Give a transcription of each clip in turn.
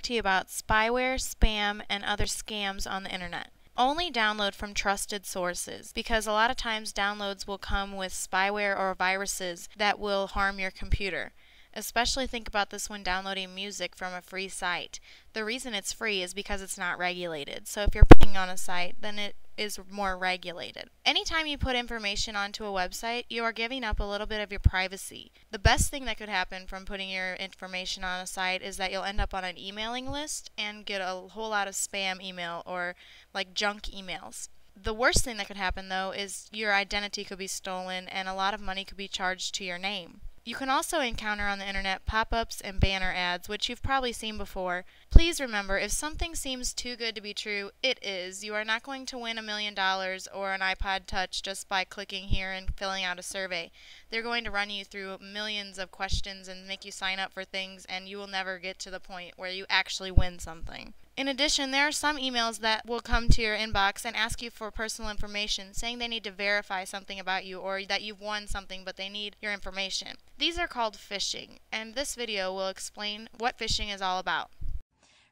to you about spyware, spam, and other scams on the internet. Only download from trusted sources, because a lot of times downloads will come with spyware or viruses that will harm your computer. Especially think about this when downloading music from a free site. The reason it's free is because it's not regulated. So if you're putting on a site, then it is more regulated. Anytime you put information onto a website, you are giving up a little bit of your privacy. The best thing that could happen from putting your information on a site is that you'll end up on an emailing list and get a whole lot of spam email or like junk emails. The worst thing that could happen, though, is your identity could be stolen and a lot of money could be charged to your name. You can also encounter on the internet pop-ups and banner ads, which you've probably seen before. Please remember, if something seems too good to be true, it is. You are not going to win $1 million or an iPod Touch just by clicking here and filling out a survey. They're going to run you through millions of questions and make you sign up for things, and you will never get to the point where you actually win something. In addition, there are some emails that will come to your inbox and ask you for personal information, saying they need to verify something about you or that you've won something but they need your information. These are called phishing, and this video will explain what phishing is all about.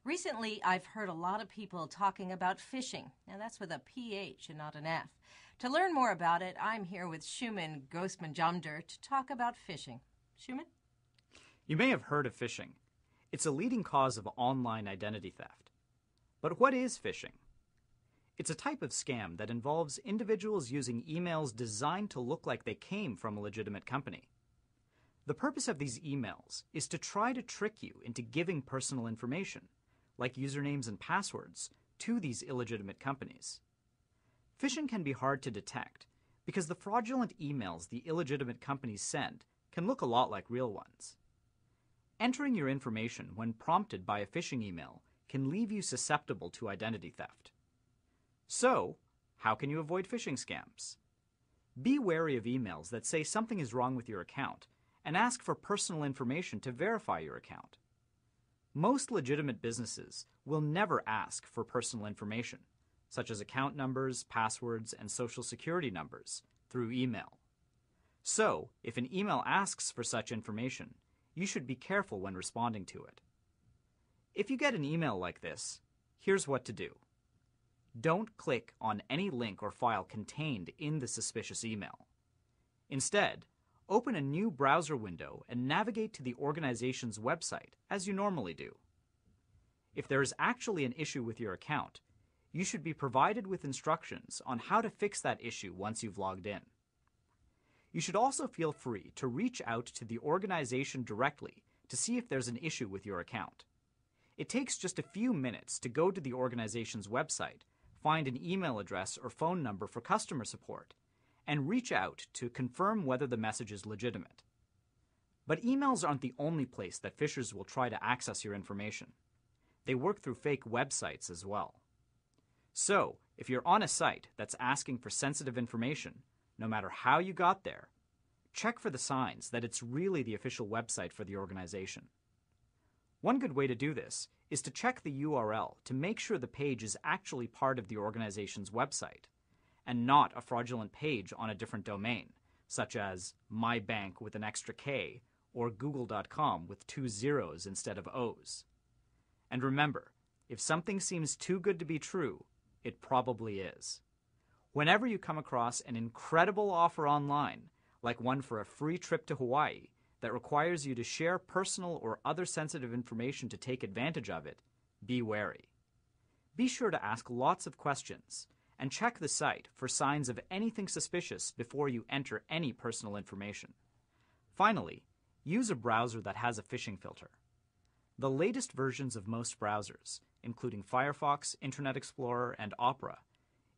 Recently, I've heard a lot of people talking about phishing, and that's with a PH and not an F. To learn more about it, I'm here with Shuman Ghostman-Jamder to talk about phishing. Shuman? You may have heard of phishing. It's a leading cause of online identity theft. But what is phishing? It's a type of scam that involves individuals using emails designed to look like they came from a legitimate company. The purpose of these emails is to try to trick you into giving personal information, like usernames and passwords, to these illegitimate companies. Phishing can be hard to detect because the fraudulent emails the illegitimate companies send can look a lot like real ones. Entering your information when prompted by a phishing email can leave you susceptible to identity theft. So, how can you avoid phishing scams? Be wary of emails that say something is wrong with your account and ask for personal information to verify your account. Most legitimate businesses will never ask for personal information, such as account numbers, passwords, and social security numbers, through email. So, if an email asks for such information, you should be careful when responding to it. If you get an email like this, here's what to do. Don't click on any link or file contained in the suspicious email. Instead, open a new browser window and navigate to the organization's website, as you normally do. If there is actually an issue with your account, you should be provided with instructions on how to fix that issue once you've logged in. You should also feel free to reach out to the organization directly to see if there's an issue with your account. It takes just a few minutes to go to the organization's website, find an email address or phone number for customer support, and reach out to confirm whether the message is legitimate. But emails aren't the only place that phishers will try to access your information. They work through fake websites as well. So, if you're on a site that's asking for sensitive information, no matter how you got there, check for the signs that it's really the official website for the organization. One good way to do this is to check the URL to make sure the page is actually part of the organization's website, and not a fraudulent page on a different domain, such as mybank with an extra K or google.com with 2 zeros instead of O's. And remember, if something seems too good to be true, it probably is. Whenever you come across an incredible offer online, like one for a free trip to Hawaii, that requires you to share personal or other sensitive information to take advantage of it, be wary. Be sure to ask lots of questions and check the site for signs of anything suspicious before you enter any personal information. Finally, use a browser that has a phishing filter. The latest versions of most browsers, including Firefox, Internet Explorer, and Opera,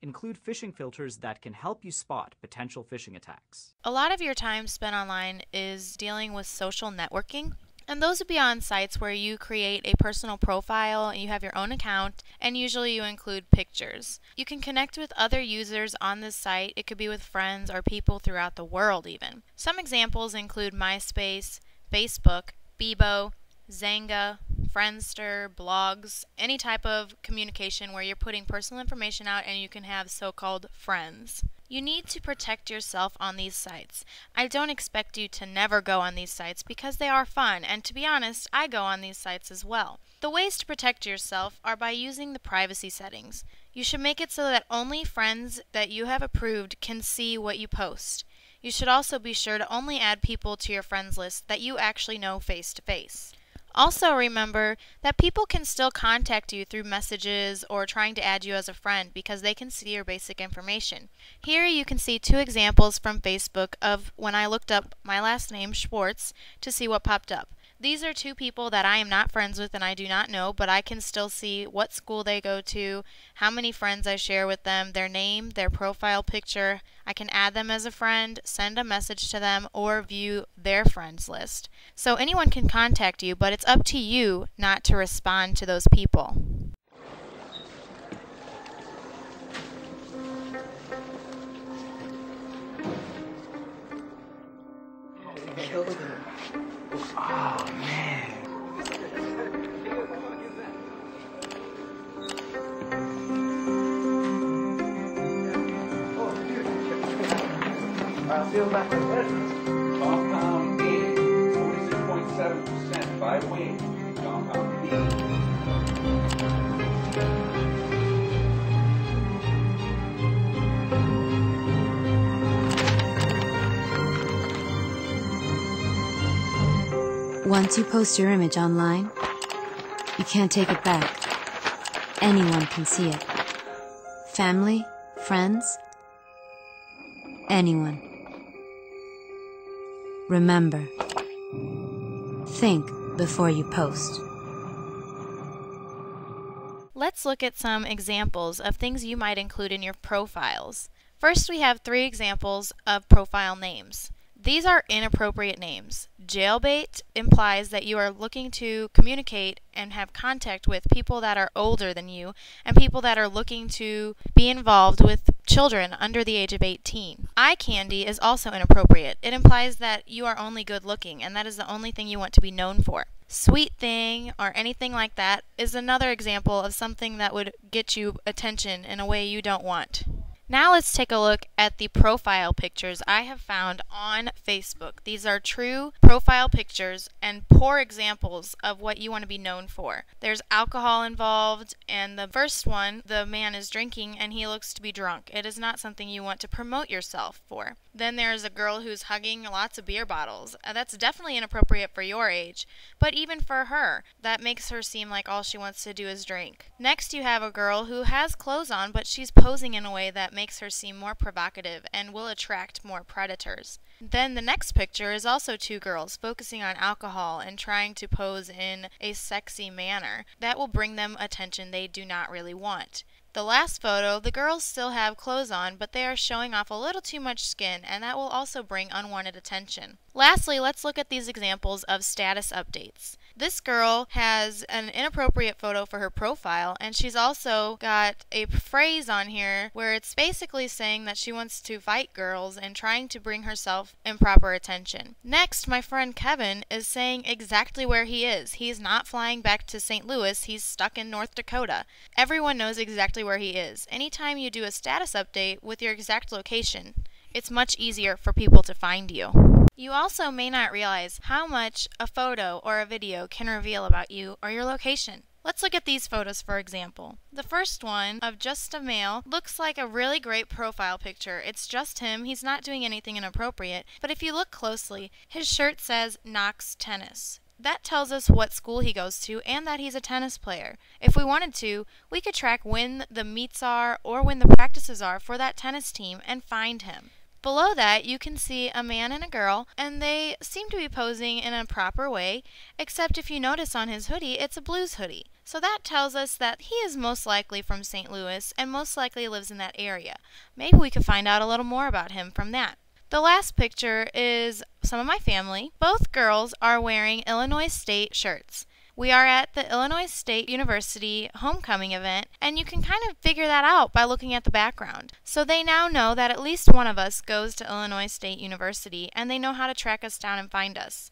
include phishing filters that can help you spot potential phishing attacks. A lot of your time spent online is dealing with social networking, and those would be on sites where you create a personal profile and you have your own account, and usually you include pictures. You can connect with other users on this site. It could be with friends or people throughout the world even. Some examples include MySpace, Facebook, Bebo, Zanga, Friendster, blogs, any type of communication where you're putting personal information out and you can have so-called friends. You need to protect yourself on these sites. I don't expect you to never go on these sites because they are fun, and to be honest, I go on these sites as well. The ways to protect yourself are by using the privacy settings. You should make it so that only friends that you have approved can see what you post. You should also be sure to only add people to your friends list that you actually know face to face. Also remember that people can still contact you through messages or trying to add you as a friend because they can see your basic information. Here you can see two examples from Facebook of when I looked up my last name, Schwartz, to see what popped up. These are two people that I am not friends with and I do not know, but I can still see what school they go to, how many friends I share with them, their name, their profile picture. I can add them as a friend, send a message to them, or view their friends list. So anyone can contact you, but it's up to you not to respond to those people. Oh, man. I feel back in compound A, 46.7% by weight. Compound B. Once you post your image online, you can't take it back. Anyone can see it. Family, friends, anyone. Remember, think before you post. Let's look at some examples of things you might include in your profiles. First, we have 3 examples of profile names. These are inappropriate names. Jailbait implies that you are looking to communicate and have contact with people that are older than you and people that are looking to be involved with children under the age of 18. Eye candy is also inappropriate. It implies that you are only good looking and that is the only thing you want to be known for. Sweet thing or anything like that is another example of something that would get you attention in a way you don't want. Now let's take a look at the profile pictures I have found on Facebook. These are true profile pictures and poor examples of what you want to be known for. There's alcohol involved, and the first one, the man is drinking and he looks to be drunk. It is not something you want to promote yourself for. Then there's a girl who's hugging lots of beer bottles. That's definitely inappropriate for your age, but even for her, that makes her seem like all she wants to do is drink. Next, you have a girl who has clothes on, but she's posing in a way that makes her seem more provocative and will attract more predators. Then the next picture is also 2 girls focusing on alcohol and trying to pose in a sexy manner that will bring them attention they do not really want. The last photo, the girls still have clothes on, but they are showing off a little too much skin, and that will also bring unwanted attention. Lastly, let's look at these examples of status updates. This girl has an inappropriate photo for her profile, and she's also got a phrase on here where it's basically saying that she wants to fight girls and trying to bring herself improper attention. Next, my friend Kevin is saying exactly where he is. He's not flying back to St. Louis, he's stuck in North Dakota. Everyone knows exactly where he is. Anytime you do a status update with your exact location, it's much easier for people to find you. You also may not realize how much a photo or a video can reveal about you or your location. Let's look at these photos for example. The first one of just a male looks like a really great profile picture. It's just him, he's not doing anything inappropriate, but if you look closely, his shirt says Knox Tennis. That tells us what school he goes to and that he's a tennis player. If we wanted to, we could track when the meets are or when the practices are for that tennis team and find him. Below that, you can see a man and a girl, and they seem to be posing in a proper way, except if you notice on his hoodie, it's a Blues hoodie. So that tells us that he is most likely from St. Louis and most likely lives in that area. Maybe we could find out a little more about him from that. The last picture is some of my family. Both girls are wearing Illinois State shirts. We are at the Illinois State University homecoming event, and you can kind of figure that out by looking at the background. So they now know that at least one of us goes to Illinois State University, and they know how to track us down and find us.